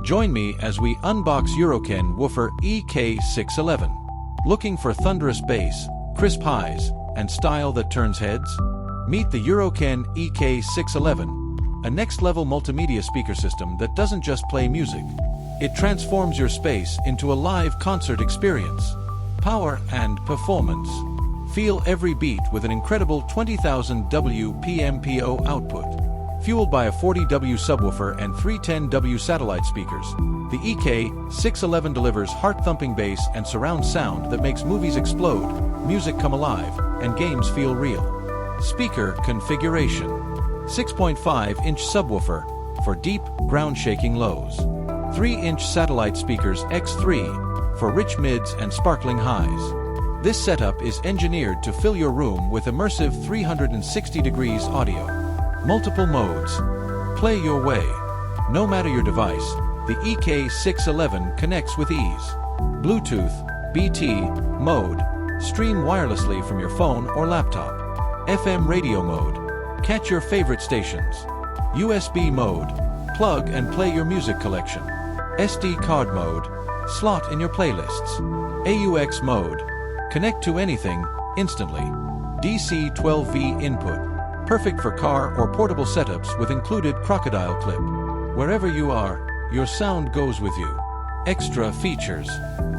Join me as we unbox Euroken Woofer EK611. Looking for thunderous bass, crisp highs, and style that turns heads? Meet the Euroken EK611, a next-level multimedia speaker system that doesn't just play music. It transforms your space into a live concert experience. Power and performance. Feel every beat with an incredible 20,000 W PMPO output. Fueled by a 40W subwoofer and 310W satellite speakers, the EK611 delivers heart-thumping bass and surround sound that makes movies explode, music come alive, and games feel real. Speaker configuration. 6.5-inch subwoofer for deep, ground-shaking lows. 3-inch satellite speakers X3 for rich mids and sparkling highs. This setup is engineered to fill your room with immersive 360 degrees audio. Multiple modes. Play your way. No matter your device, the EK611 connects with ease. Bluetooth, BT, mode. Stream wirelessly from your phone or laptop. FM radio mode. Catch your favorite stations. USB mode. Plug and play your music collection. SD card mode. Slot in your playlists. AUX mode. Connect to anything, instantly. DC 12V input. Perfect for car or portable setups with included crocodile clip. Wherever you are, your sound goes with you. Extra features.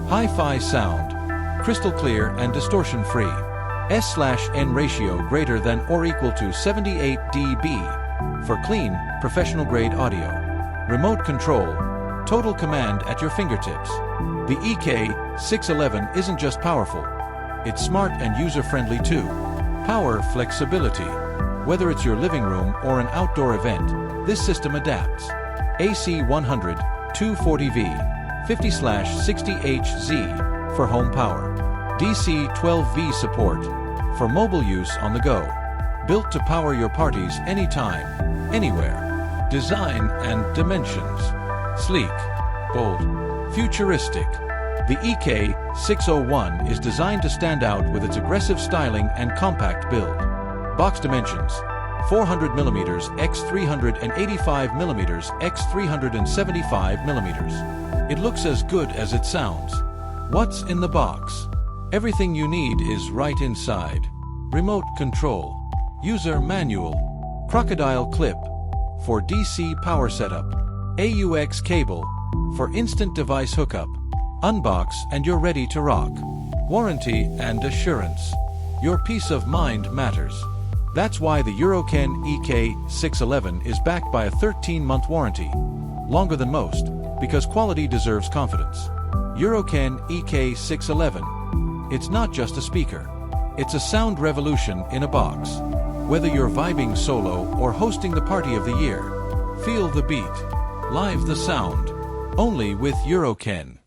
Hi-Fi sound. Crystal clear and distortion-free. S/N ratio greater than or equal to 78 dB. For clean, professional-grade audio. Remote control. Total command at your fingertips. The EK611 isn't just powerful. It's smart and user-friendly too. Power flexibility. Whether it's your living room or an outdoor event, this system adapts. AC 100, 240V, 50/60Hz for home power. DC 12V support for mobile use on the go. Built to power your parties anytime, anywhere. Design and dimensions. Sleek, bold, futuristic. The EK601 is designed to stand out with its aggressive styling and compact build. Box dimensions: 400mm x 385mm x 375mm. It looks as good as it sounds. What's in the box? Everything you need is right inside. Remote control. User manual. Crocodile clip for DC power setup. AUX cable for instant device hookup. Unbox and you're ready to rock. Warranty and assurance. Your peace of mind matters. That's why the Euroken EK611 is backed by a 13-month warranty. Longer than most, because quality deserves confidence. Euroken EK611. It's not just a speaker. It's a sound revolution in a box. Whether you're vibing solo or hosting the party of the year, feel the beat. Live the sound. Only with Euroken.